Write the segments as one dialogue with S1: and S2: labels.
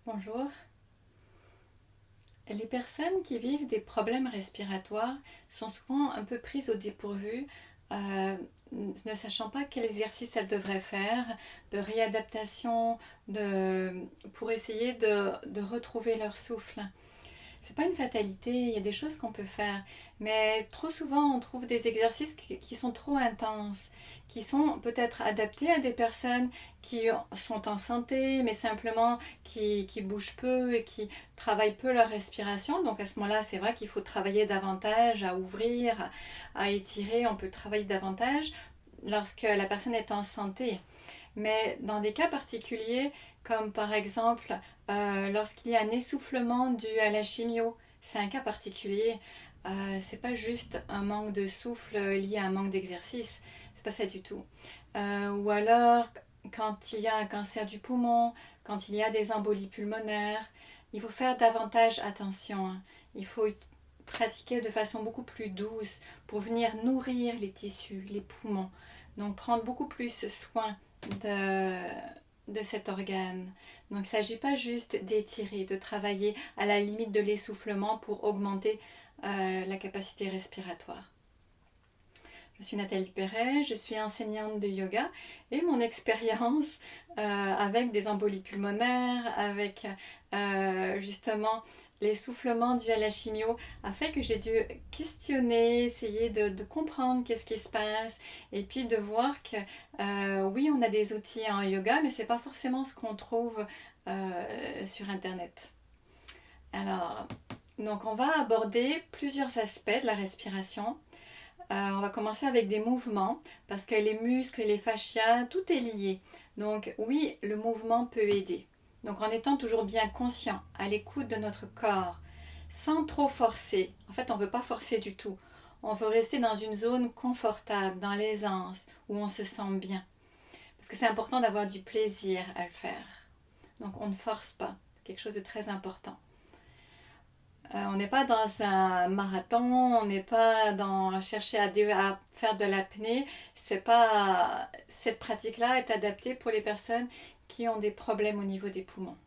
S1: Bonjour. Les personnes qui vivent des problèmes respiratoires sont souvent un peu prises au dépourvu, euh, ne sachant pas quel exercice elles devraient faire, de réadaptation, pour essayer de retrouver leur souffle. C'est pas une fatalité, il y a des choses qu'on peut faire, mais trop souvent on trouve des exercices qui sont trop intenses, qui sont peut-être adaptés à des personnes qui sont en santé, mais simplement qui bougent peu et qui travaillent peu leur respiration. Donc à ce moment-là, c'est vrai qu'il faut travailler davantage, à ouvrir, à étirer, on peut travailler davantage lorsque la personne est en santé. Mais dans des cas particuliers, comme par exemple lorsqu'il y a un essoufflement dû à la chimio, c'est un cas particulier. C'est pas juste un manque de souffle lié à un manque d'exercice, c'est pas ça du tout. Ou alors quand il y a un cancer du poumon, quand il y a des embolies pulmonaires, il faut faire davantage attention, hein. Il faut pratiquer de façon beaucoup plus douce pour venir nourrir les tissus, les poumons. Donc prendre beaucoup plus soin de, de cet organe. Donc il ne s'agit pas juste d'étirer, de travailler à la limite de l'essoufflement pour augmenter la capacité respiratoire. Je suis Nathalie Perret, je suis enseignante de yoga et mon expérience avec des embolies pulmonaires, avec justement l'essoufflement dû à la chimio a fait que j'ai dû questionner, essayer de comprendre qu'est-ce qui se passe et puis de voir que oui, on a des outils en yoga, mais c'est pas forcément ce qu'on trouve sur internet. Alors, donc on va aborder plusieurs aspects de la respiration. On va commencer avec des mouvements parce que les muscles, les fascias, tout est lié. Donc oui, le mouvement peut aider. Donc en étant toujours bien conscient, à l'écoute de notre corps, sans trop forcer. En fait, on ne veut pas forcer du tout. On veut rester dans une zone confortable, dans l'aisance, où on se sent bien. Parce que c'est important d'avoir du plaisir à le faire. Donc on ne force pas. C'est quelque chose de très important. On n'est pas dans un marathon, on n'est pas dans chercher à faire de l'apnée. C'est pas cette pratique-là est adaptée pour les personnes qui ont des problèmes au niveau des poumons.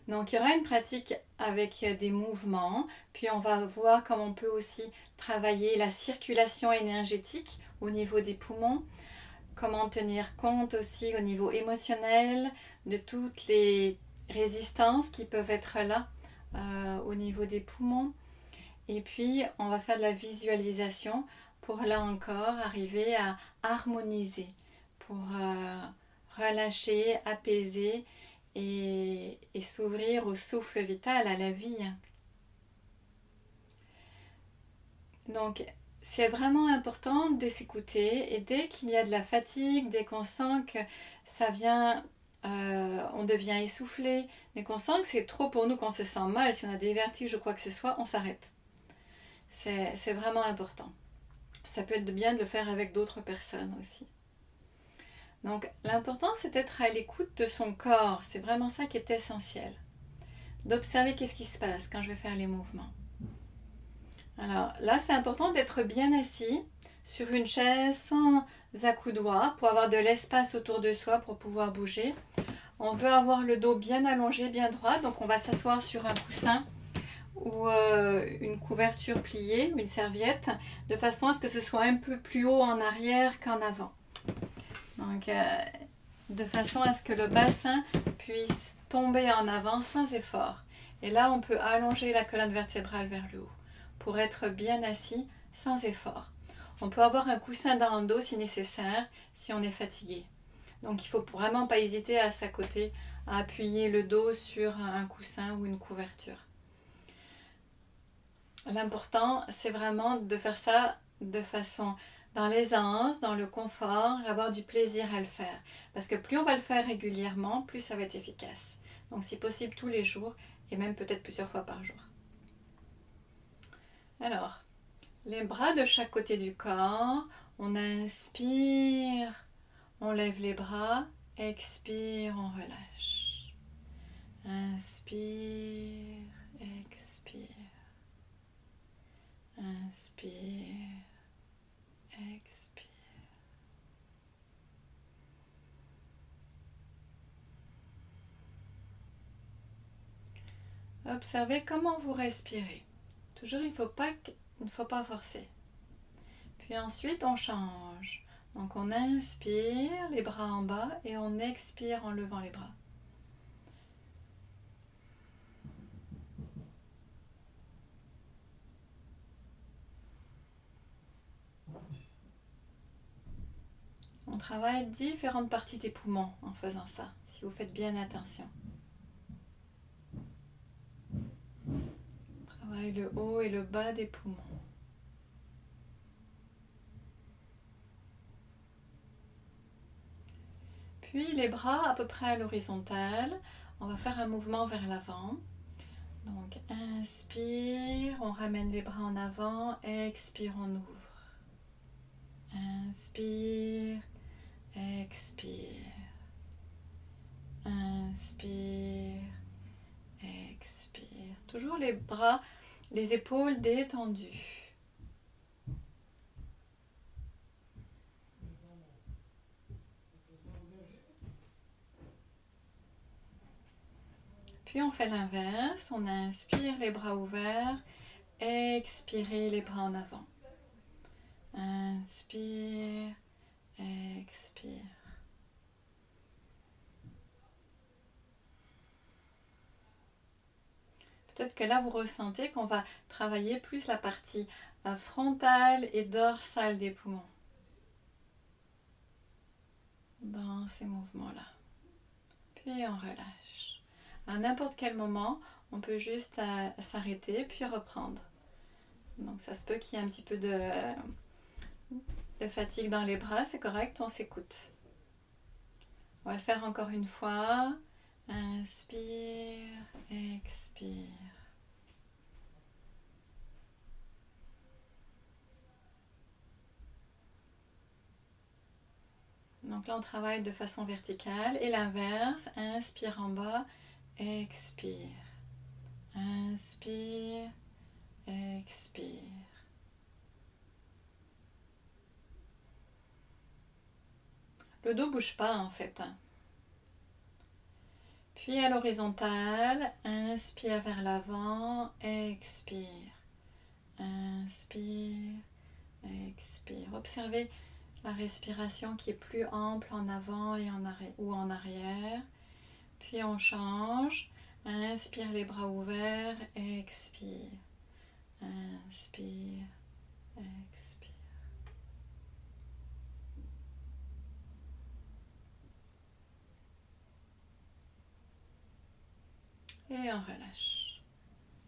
S1: Donc il y aura une pratique avec des mouvements, puis on va voir comment on peut aussi travailler la circulation énergétique au niveau des poumons, comment tenir compte aussi au niveau émotionnel de toutes les résistances qui peuvent être là au niveau des poumons. Et puis, on va faire de la visualisation pour là encore arriver à harmoniser, pour relâcher, apaiser et s'ouvrir au souffle vital, à la vie. Donc, c'est vraiment important de s'écouter et dès qu'il y a de la fatigue, dès qu'on sent que ça vient, on devient essoufflé, dès qu'on sent que c'est trop pour nous, qu'on se sent mal, si on a des vertiges ou quoi que ce soit, on s'arrête. C'est vraiment important. Ça peut être bien de le faire avec d'autres personnes aussi. Donc l'important c'est d'être à l'écoute de son corps, c'est vraiment ça qui est essentiel. D'observer qu'est-ce qui se passe quand je vais faire les mouvements. Alors là c'est important d'être bien assis sur une chaise sans accoudoir pour avoir de l'espace autour de soi pour pouvoir bouger. On veut avoir le dos bien allongé, bien droit, donc on va s'asseoir sur un coussin ou une couverture pliée, une serviette, de façon à ce que ce soit un peu plus haut en arrière qu'en avant. Donc, de façon à ce que le bassin puisse tomber en avant sans effort. Et là, on peut allonger la colonne vertébrale vers le haut pour être bien assis sans effort. On peut avoir un coussin dans le dos si nécessaire, si on est fatigué. Donc, il ne faut vraiment pas hésiter à s'accoter, à appuyer le dos sur un coussin ou une couverture. L'important, c'est vraiment de faire ça de façon dans l'aisance, dans le confort, avoir du plaisir à le faire. Parce que plus on va le faire régulièrement, plus ça va être efficace. Donc si possible tous les jours et même peut-être plusieurs fois par jour. Alors, les bras de chaque côté du corps, on inspire, on lève les bras, expire, on relâche. Inspire, expire. Inspire, expire. Observez comment vous respirez. Toujours, il ne faut pas forcer. Puis ensuite, on change. Donc, on inspire, les bras en bas, et on expire en levant les bras. On travaille différentes parties des poumons en faisant ça, si vous faites bien attention. On travaille le haut et le bas des poumons. Puis les bras à peu près à l'horizontale. On va faire un mouvement vers l'avant. Donc inspire, on ramène les bras en avant, expire, on ouvre. Inspire, expire. Inspire, expire. Toujours les bras, les épaules détendues. Puis on fait l'inverse, on inspire les bras ouverts, expirez les bras en avant. Inspire, expire. Peut-être que là vous ressentez qu'on va travailler plus la partie frontale et dorsale des poumons dans ces mouvements-là. Puis on relâche. À n'importe quel moment, on peut juste s'arrêter puis reprendre. Donc ça se peut qu'il y ait un petit peu de fatigue dans les bras, c'est correct, on s'écoute. On va le faire encore une fois. Inspire, expire. Donc là, on travaille de façon verticale et l'inverse. Inspire en bas, expire. Inspire, expire. Le dos ne bouge pas en fait. Puis à l'horizontale, inspire vers l'avant, expire. Inspire, expire. Observez la respiration qui est plus ample en avant et ou en arrière. Puis on change. Inspire les bras ouverts, expire. Inspire, expire. Et on relâche.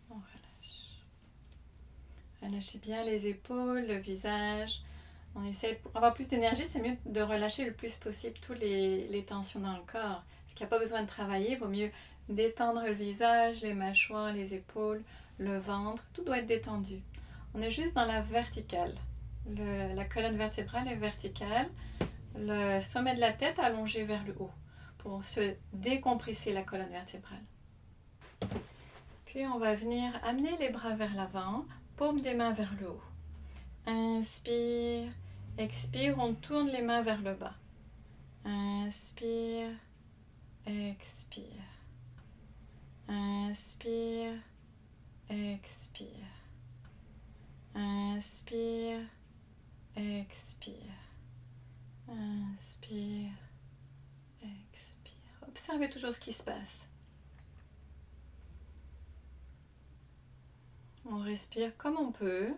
S1: On relâche. Relâchez bien les épaules, le visage. On essaie, pour avoir plus d'énergie, c'est mieux de relâcher le plus possible toutes les tensions dans le corps. Parce qu'il n'y a pas besoin de travailler, il vaut mieux détendre le visage, les mâchoires, les épaules, le ventre. Tout doit être détendu. On est juste dans la verticale. La colonne vertébrale est verticale. Le sommet de la tête allongé vers le haut pour se décompresser la colonne vertébrale. Puis on va venir amener les bras vers l'avant, paume des mains vers le haut. Inspire, expire, on tourne les mains vers le bas. Inspire, expire. Inspire, expire. Inspire, expire. Inspire, expire. Observez toujours ce qui se passe. On respire comme on peut,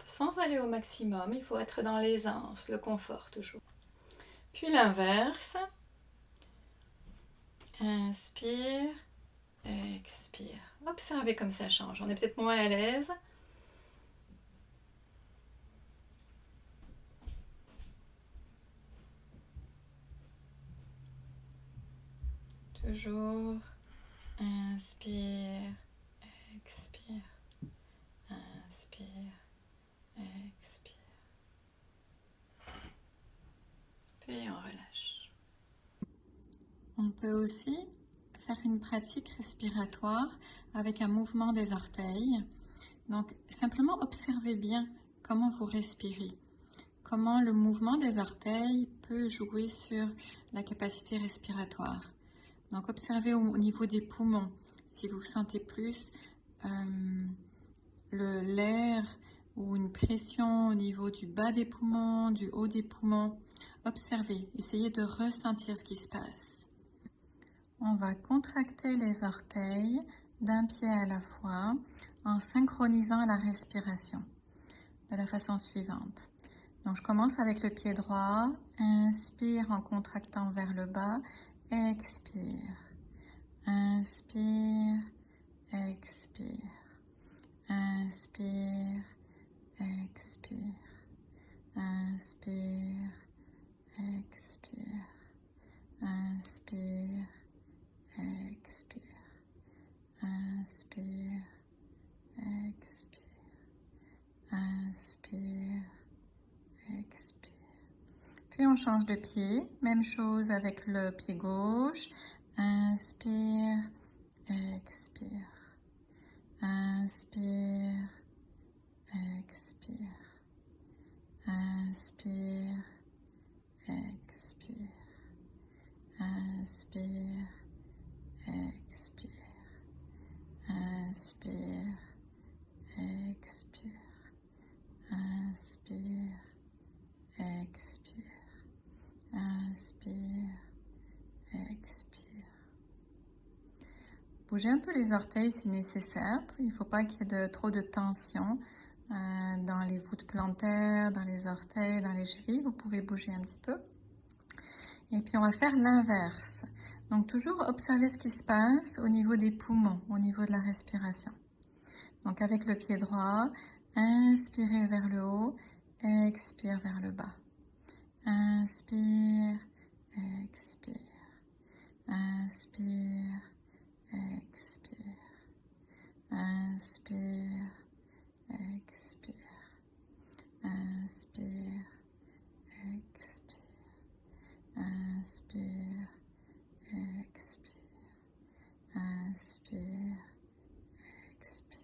S1: sans aller au maximum. Il faut être dans l'aisance, le confort toujours. Puis l'inverse. Inspire, expire. Observez comme ça change. On est peut-être moins à l'aise. Toujours. Inspire, expire. Inspire, expire. Puis on relâche. On peut aussi faire une pratique respiratoire avec un mouvement des orteils. Donc simplement observez bien comment vous respirez. Comment le mouvement des orteils peut jouer sur la capacité respiratoire. Donc observez au niveau des poumons si vous sentez plus l'air ou une pression au niveau du bas des poumons, du haut des poumons. Observez, essayez de ressentir ce qui se passe. On va contracter les orteils d'un pied à la fois en synchronisant la respiration de la façon suivante. Donc je commence avec le pied droit, inspire en contractant vers le bas, expire, inspire, expire, inspire, expire, inspire, expire, inspire, expire, inspire, expire, inspire, expire. Puis on change de pied, même chose avec le pied gauche, inspire, expire, inspire, expire, inspire, expire, inspire, expire, inspire, expire, inspire, expire, inspire, expire. Bougez un peu les orteils si nécessaire. Il ne faut pas qu'il y ait trop de tension dans les voûtes plantaires, dans les orteils, dans les chevilles. Vous pouvez bouger un petit peu. Et puis on va faire l'inverse. Donc toujours observer ce qui se passe au niveau des poumons, au niveau de la respiration. Donc avec le pied droit, inspirez vers le haut, expire vers le bas. Inspire, expire, inspire, expire, inspire, expire, inspire, expire, inspire, expire, inspire, expire.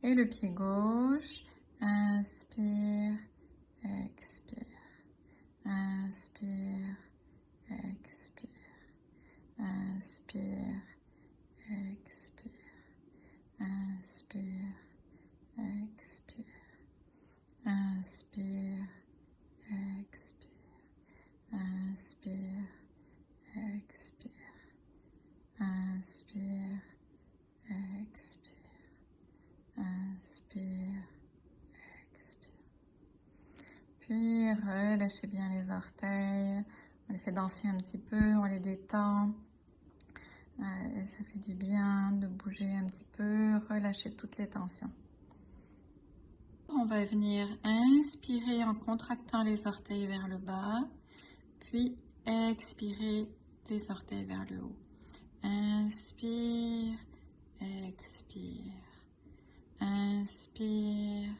S1: Et le pied gauche, inspire, expire, inspire, expire, inspire, expire, inspire, expire, inspire, expire, inspire, expire, inspire, expire, inspire, expire. Puis relâchez bien les orteils, on les fait danser un petit peu, on les détend. Ça fait du bien de bouger un petit peu, relâcher toutes les tensions. On va venir inspirer en contractant les orteils vers le bas, puis expirer les orteils vers le haut. Inspire, expire, inspire,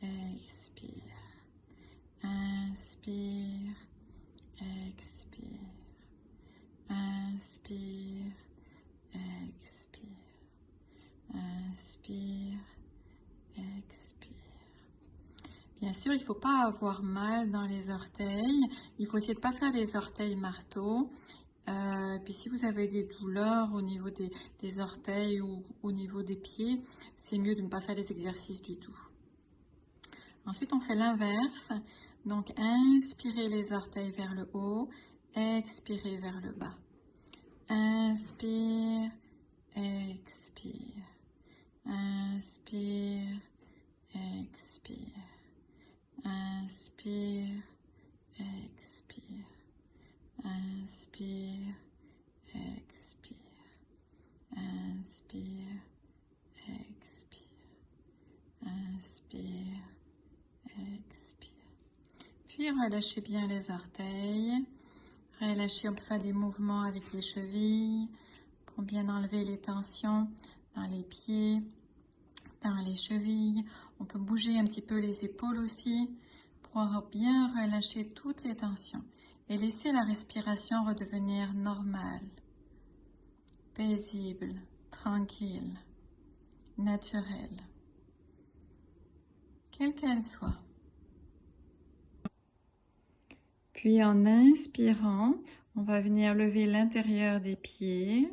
S1: expire, inspire, expire, inspire, expire, inspire, expire. Bien sûr, il ne faut pas avoir mal dans les orteils. Il faut essayer de ne pas faire les orteils marteau. Puis si vous avez des douleurs au niveau des orteils ou au niveau des pieds, c'est mieux de ne pas faire les exercices du tout. Ensuite, on fait l'inverse. Donc, inspirez les orteils vers le haut, expirez vers le bas. Inspire, expire, inspire, expire, inspire, expire, inspire, expire, inspire, expire, inspire, expire. Puis relâchez bien les orteils. Relâchez, on peut faire des mouvements avec les chevilles pour bien enlever les tensions dans les pieds, dans les chevilles. On peut bouger un petit peu les épaules aussi pour bien relâcher toutes les tensions et laisser la respiration redevenir normale, paisible, tranquille, naturelle, quelle qu'elle soit. Puis en inspirant, on va venir lever l'intérieur des pieds.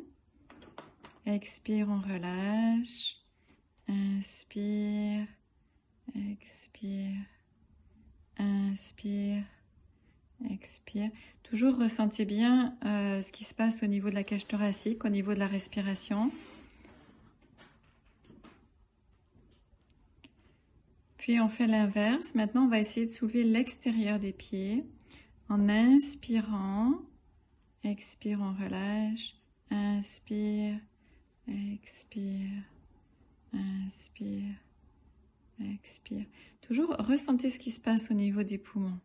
S1: Expire, on relâche. Inspire, expire, inspire, expire. Toujours ressentez bien ce qui se passe au niveau de la cage thoracique, au niveau de la respiration. Puis on fait l'inverse. Maintenant, on va essayer de soulever l'extérieur des pieds en inspirant. Expire, on relâche. Inspire, expire, inspire, expire. Toujours ressentez ce qui se passe au niveau des poumons.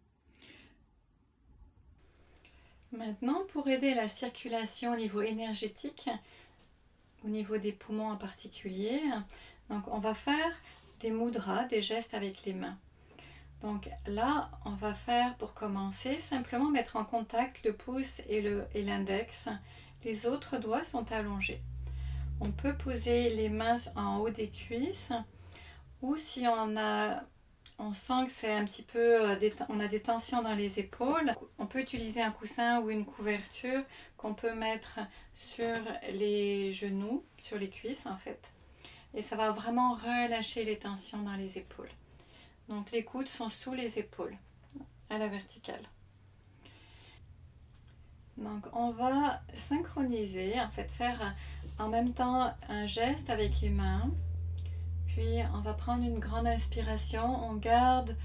S1: Maintenant, pour aider la circulation au niveau énergétique, au niveau des poumons en particulier, donc on va faire des mudras, des gestes avec les mains. Donc là, on va faire pour commencer, simplement mettre en contact le pouce et l'index. Les autres doigts sont allongés. On peut poser les mains en haut des cuisses ou si on sent que c'est un petit peu, on a des tensions dans les épaules, on peut utiliser un coussin ou une couverture qu'on peut mettre sur les genoux, sur les cuisses en fait. Et ça va vraiment relâcher les tensions dans les épaules. Donc les coudes sont sous les épaules, à la verticale. Donc on va synchroniser, en fait faire en même temps un geste avec les mains. Puis on va prendre une grande inspiration, on garde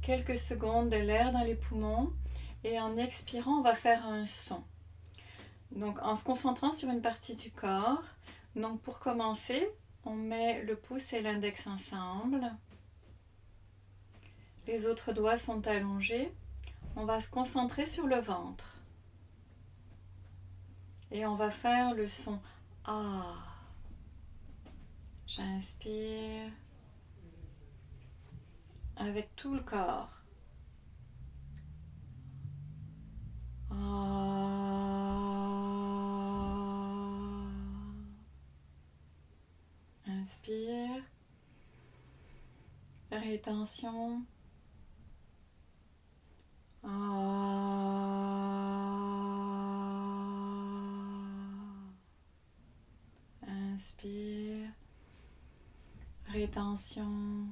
S1: quelques secondes de l'air dans les poumons et en expirant on va faire un son. Donc en se concentrant sur une partie du corps. Donc pour commencer, on met le pouce et l'index ensemble. Les autres doigts sont allongés. On va se concentrer sur le ventre. Et on va faire le son A. J'inspire avec tout le corps. Inspire. Rétention. Inspire. Rétention.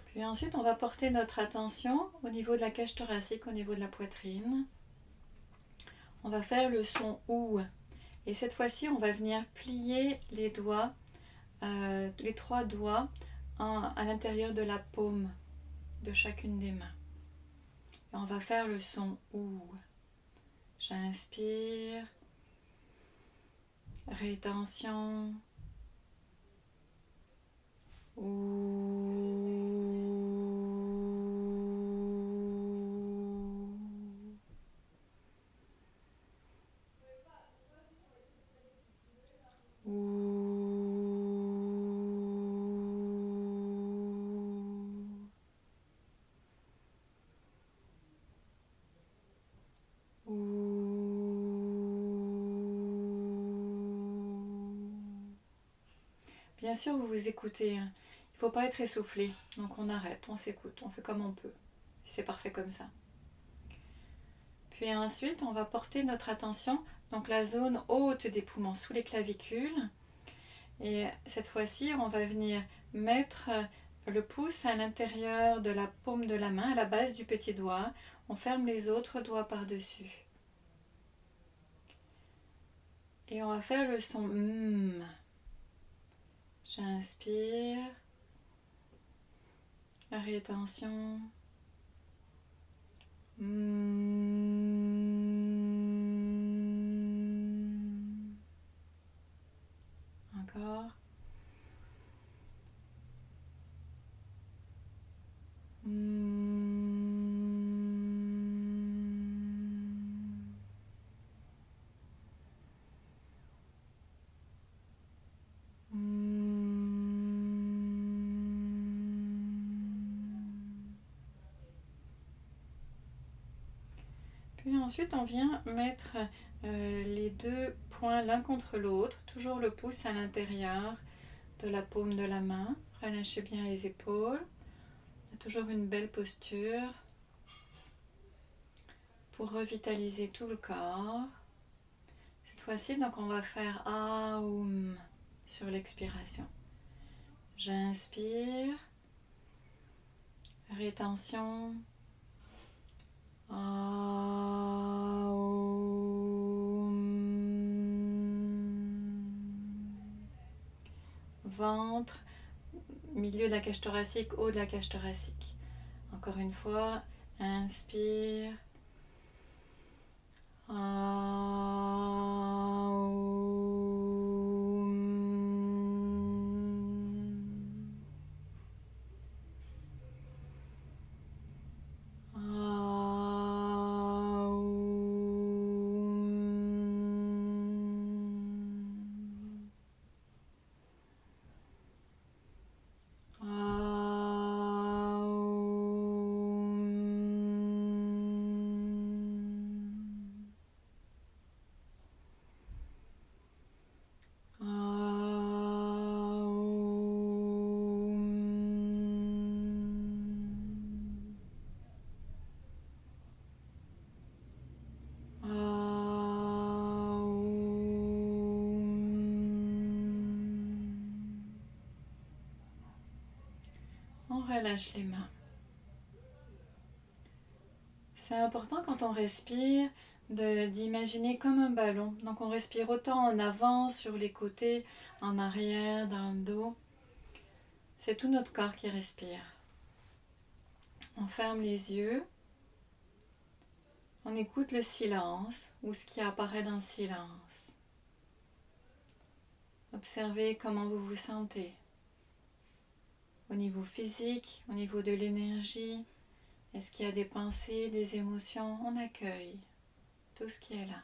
S1: Puis ensuite, on va porter notre attention au niveau de la cage thoracique, au niveau de la poitrine. On va faire le son OU. Et cette fois-ci, on va venir plier les doigts, les 3 doigts à l'intérieur de la paume de chacune des mains. Et on va faire le son OU. J'inspire. Rétention. OU. Bien sûr, vous vous écoutez. Il ne faut pas être essoufflé. Donc on arrête, on s'écoute, on fait comme on peut. C'est parfait comme ça. Puis ensuite, on va porter notre attention, donc la zone haute des poumons, sous les clavicules. Et cette fois-ci, on va venir mettre le pouce à l'intérieur de la paume de la main, à la base du petit doigt. On ferme les autres doigts par-dessus. Et on va faire le son J'inspire. Rétention. Encore. Puis ensuite, on vient mettre les 2 poings l'un contre l'autre, toujours le pouce à l'intérieur de la paume de la main. Relâchez bien les épaules. Toujours une belle posture. pour revitaliser tout le corps. Cette fois-ci, donc on va faire Aum sur l'expiration. J'inspire, rétention, ventre, milieu de la cage thoracique, haut de la cage thoracique. Encore une fois, inspire. On relâche les mains. C'est important quand on respire d'imaginer comme un ballon. Donc on respire autant en avant, sur les côtés, en arrière, dans le dos. C'est tout notre corps qui respire. On ferme les yeux. On écoute le silence ou ce qui apparaît dans le silence. Observez comment vous vous sentez. Au niveau physique, au niveau de l'énergie. Est-ce qu'il y a des pensées, des émotions? On accueille tout ce qui est là.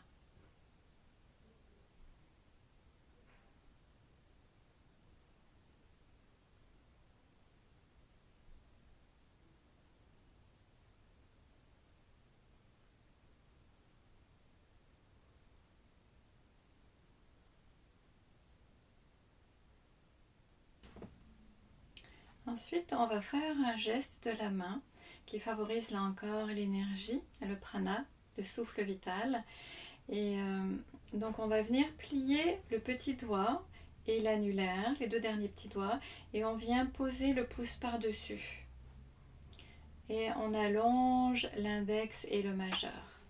S1: Ensuite, on va faire un geste de la main qui favorise là encore l'énergie, le prana, le souffle vital. Et donc on va venir plier le petit doigt et l'annulaire, les deux derniers petits doigts, et on vient poser le pouce par-dessus. Et on allonge l'index et le majeur.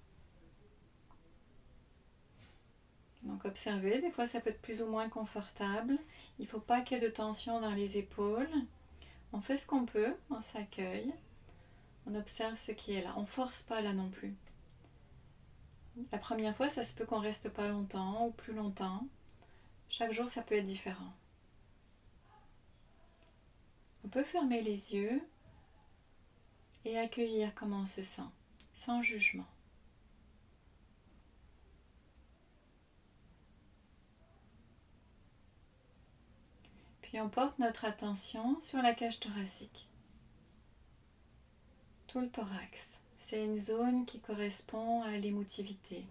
S1: Donc observez, des fois ça peut être plus ou moins confortable. Il ne faut pas qu'il y ait de tension dans les épaules. On fait ce qu'on peut, on s'accueille, on observe ce qui est là. On ne force pas là non plus. La première fois, ça se peut qu'on reste pas longtemps ou plus longtemps. Chaque jour, ça peut être différent. On peut fermer les yeux et accueillir comment on se sent, sans jugement. Puis on porte notre attention sur la cage thoracique. Tout le thorax. C'est une zone qui correspond à l'émotivité.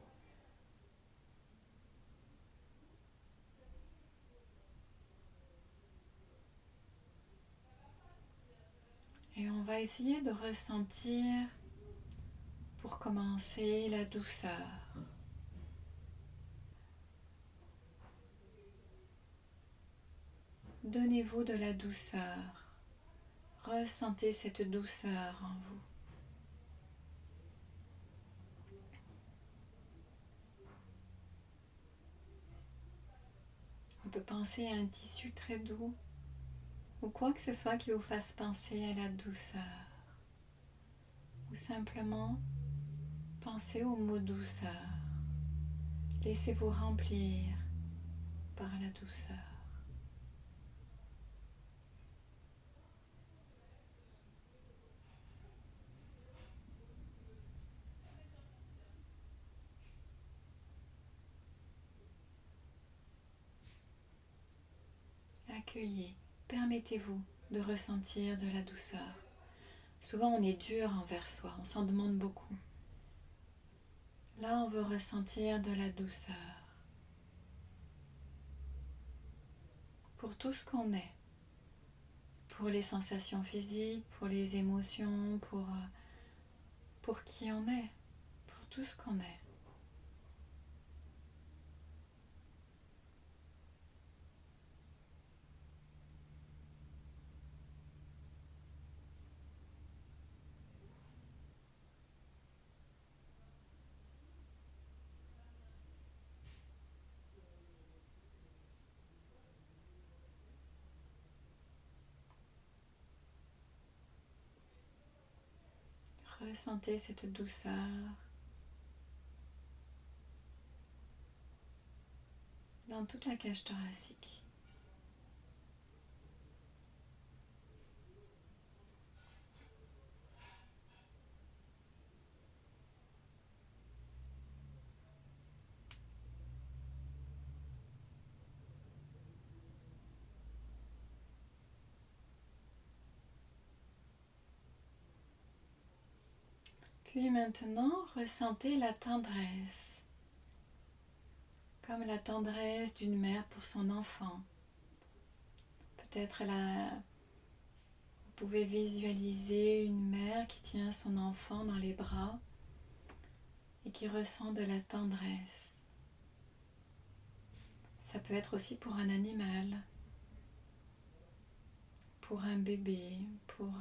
S1: Et on va essayer de ressentir, pour commencer, la douceur. Donnez-vous de la douceur. Ressentez cette douceur en vous. On peut penser à un tissu très doux ou quoi que ce soit qui vous fasse penser à la douceur. Ou simplement pensez au mot douceur. Laissez-vous remplir par la douceur. Accueillez, permettez-vous de ressentir de la douceur. Souvent on est dur envers soi, on s'en demande beaucoup. Là on veut ressentir de la douceur. Pour tout ce qu'on est. Pour les sensations physiques, pour les émotions, pour qui on est. Pour tout ce qu'on est. Ressentez cette douceur dans toute la cage thoracique. Puis maintenant, ressentez la tendresse, comme la tendresse d'une mère pour son enfant. Peut-être vous pouvez visualiser une mère qui tient son enfant dans les bras et qui ressent de la tendresse. Ça peut être aussi pour un animal, pour un bébé, pour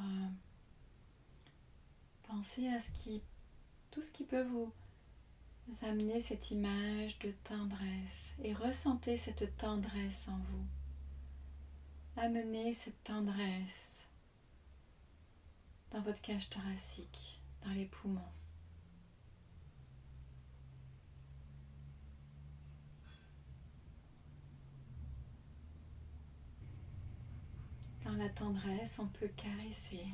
S1: penser à tout ce qui peut vous amener cette image de tendresse et ressentez cette tendresse en vous. Amenez cette tendresse dans votre cage thoracique, dans les poumons. Dans la tendresse, on peut caresser,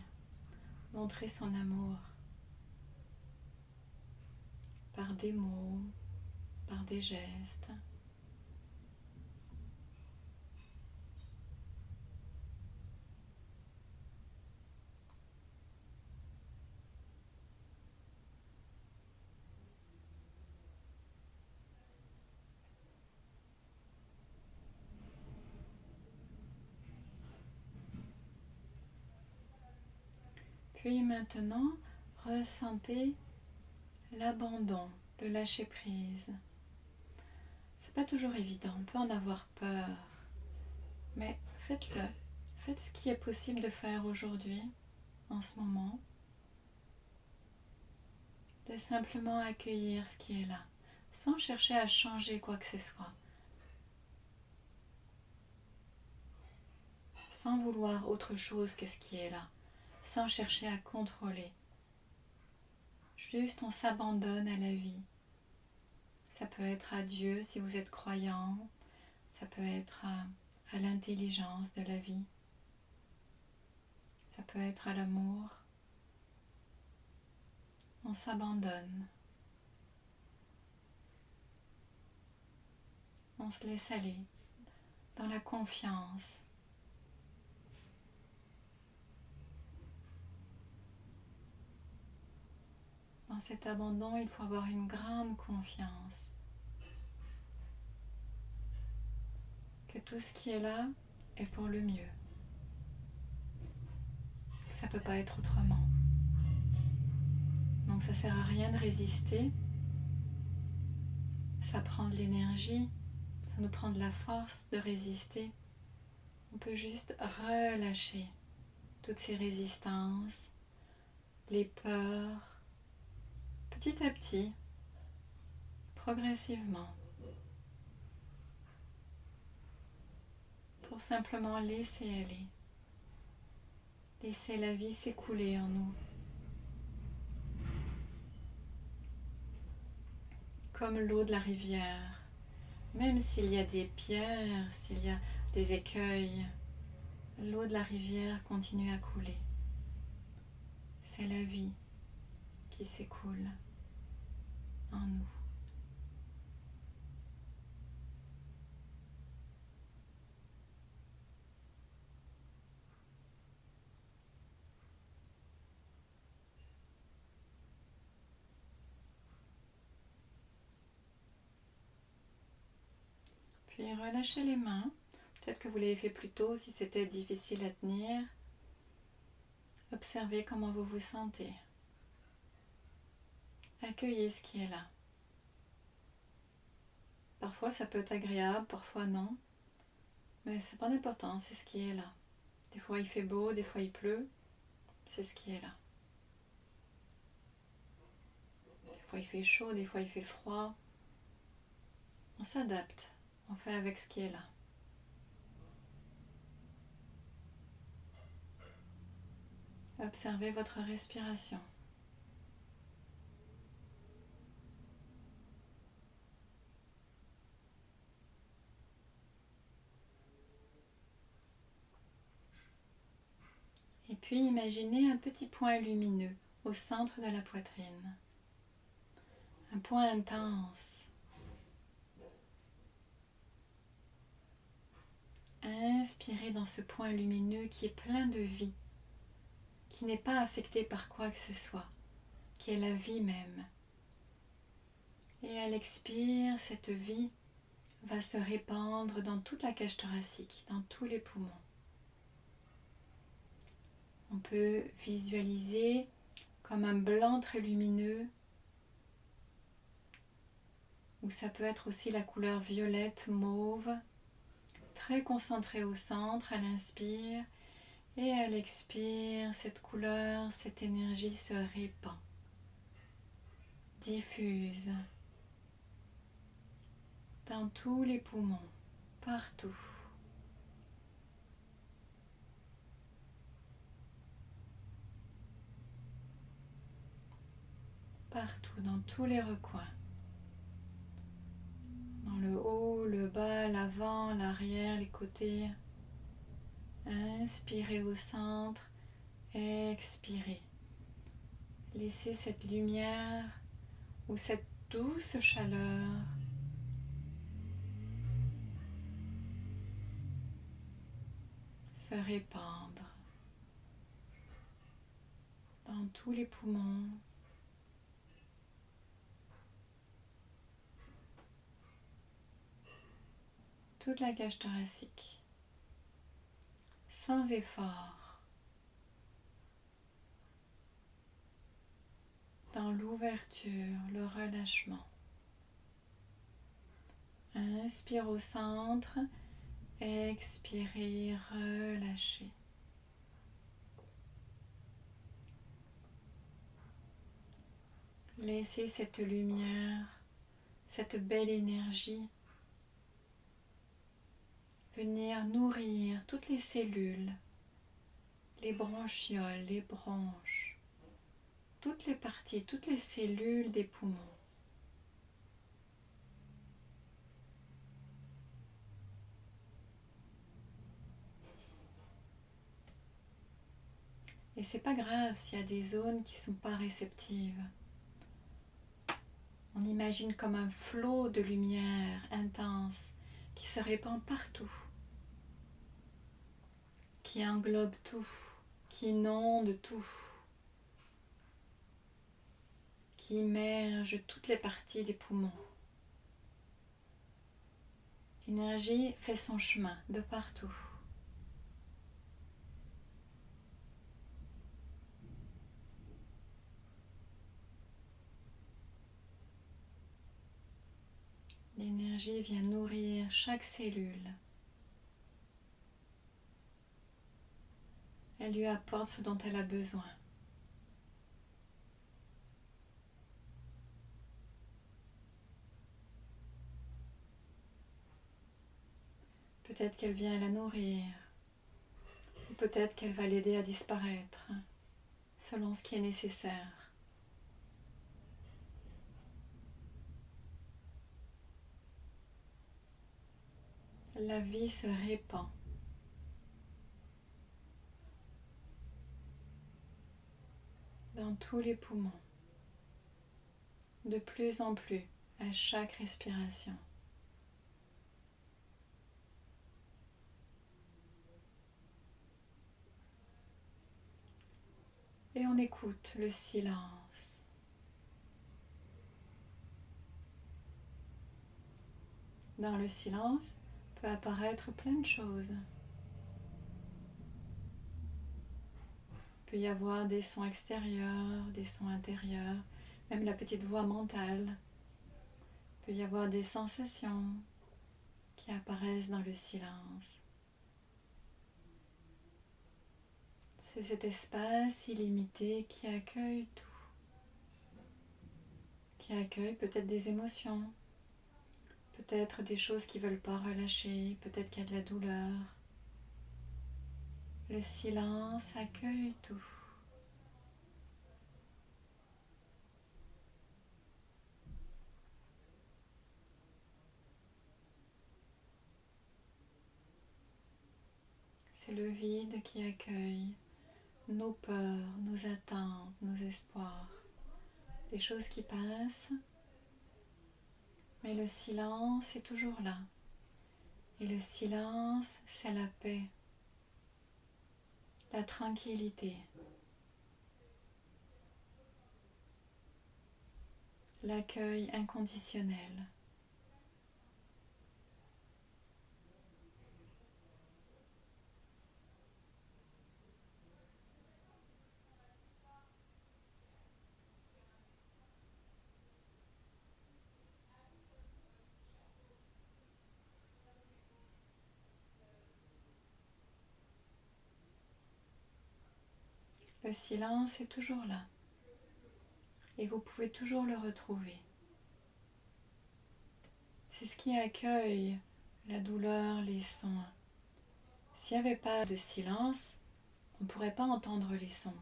S1: montrer son amour par des mots, par des gestes. Puis maintenant, ressentez l'abandon, le lâcher prise. C'est pas toujours évident, on peut en avoir peur, mais faites-le. Faites ce qui est possible de faire aujourd'hui, en ce moment, de simplement accueillir ce qui est là, sans chercher à changer quoi que ce soit, sans vouloir autre chose que ce qui est là, sans chercher à contrôler. Juste on s'abandonne à la vie. Ça peut être à Dieu si vous êtes croyant, ça peut être à l'intelligence de la vie, ça peut être à l'amour. On s'abandonne, on se laisse aller dans la confiance. Dans cet abandon, il faut avoir une grande confiance que tout ce qui est là est pour le mieux. Ça ne peut pas être autrement. Donc ça ne sert à rien de résister. Ça prend de l'énergie, ça nous prend de la force de résister. On peut juste relâcher toutes ces résistances, les peurs, petit à petit, progressivement, pour simplement laisser aller, laisser la vie s'écouler en nous. Comme l'eau de la rivière, même s'il y a des pierres, s'il y a des écueils, l'eau de la rivière continue à couler. C'est la vie qui s'écoule en nous. Puis relâchez les mains. Peut-être que vous l'avez fait plus tôt si c'était difficile à tenir. Observez comment vous vous sentez. Accueillez ce qui est là. Parfois ça peut être agréable, parfois non. Mais c'est pas d'importance, c'est ce qui est là. Des fois il fait beau, des fois il pleut. C'est ce qui est là. Des fois il fait chaud, des fois il fait froid. On s'adapte. On fait avec ce qui est là. Observez votre respiration. Et puis imaginez un petit point lumineux au centre de la poitrine. Un point intense. Inspirez dans ce point lumineux qui est plein de vie, qui n'est pas affecté par quoi que ce soit, qui est la vie même. Et à l'expire, cette vie va se répandre dans toute la cage thoracique, dans tous les poumons. On peut visualiser comme un blanc très lumineux, ou ça peut être aussi la couleur violette, mauve, très concentré au centre à l'inspire, et à l'expire, cette couleur, cette énergie se répand, diffuse dans tous les poumons, partout. Partout, dans tous les recoins. Dans le haut, le bas, l'avant, l'arrière, les côtés. Inspirez au centre, expirez. Laissez cette lumière ou cette douce chaleur se répandre dans tous les poumons. Toute la cage thoracique, sans effort, dans l'ouverture, le relâchement. Inspire au centre, expirez, relâchez. Laissez cette lumière, cette belle énergie venir nourrir toutes les cellules, les bronchioles, les bronches, toutes les parties, toutes les cellules des poumons. Et c'est pas grave s'il y a des zones qui ne sont pas réceptives. On imagine comme un flot de lumière intense qui se répand partout, qui englobe tout, qui inonde tout, qui immerge toutes les parties des poumons. L'énergie fait son chemin de partout. L'énergie vient nourrir chaque cellule. Elle lui apporte ce dont elle a besoin. Peut-être qu'elle vient la nourrir, ou peut-être qu'elle va l'aider à disparaître, selon ce qui est nécessaire. La vie se répand. Dans tous les poumons, de plus en plus à chaque respiration. Et on écoute le silence. Dans le silence peut apparaître plein de choses. Il peut y avoir des sons extérieurs, des sons intérieurs, même la petite voix mentale. Il peut y avoir des sensations qui apparaissent dans le silence. C'est cet espace illimité qui accueille tout, qui accueille peut-être des émotions, peut-être des choses qui ne veulent pas relâcher, peut-être qu'il y a de la douleur. Le silence accueille tout. C'est le vide qui accueille nos peurs, nos attentes, nos espoirs, des choses qui passent, mais le silence est toujours là. Et le silence, c'est la paix, la tranquillité, l'accueil inconditionnel. Le silence est toujours là et vous pouvez toujours le retrouver. C'est ce qui accueille la douleur, les sons. S'il n'y avait pas de silence, on ne pourrait pas entendre les sons.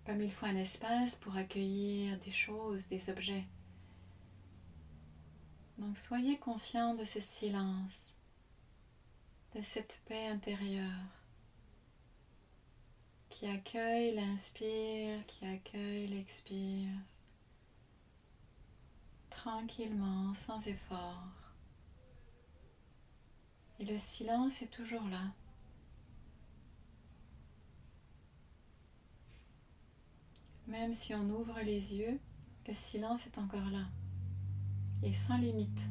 S1: Comme il faut un espace pour accueillir des choses, des objets. Donc soyez conscient de ce silence, de cette paix intérieure qui accueille l'inspire, qui accueille l'expire, tranquillement, sans effort. Et le silence est toujours là. Même si on ouvre les yeux, le silence est encore là et sans limite.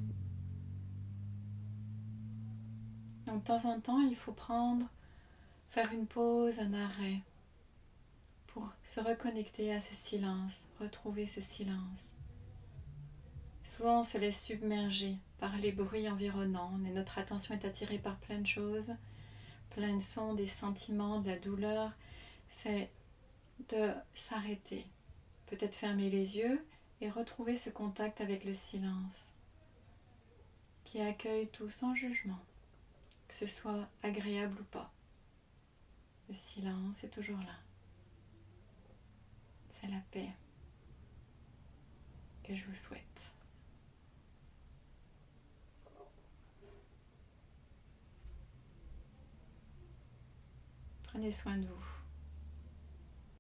S1: Donc de temps en temps, il faut faire une pause, un arrêt pour se reconnecter à ce silence, retrouver ce silence. Souvent, on se laisse submerger par les bruits environnants et notre attention est attirée par plein de choses, plein de sons, des sentiments, de la douleur. C'est de s'arrêter, peut-être fermer les yeux et retrouver ce contact avec le silence qui accueille tout sans jugement, que ce soit agréable ou pas. Le silence est toujours là. C'est la paix que je vous souhaite. Prenez soin de vous.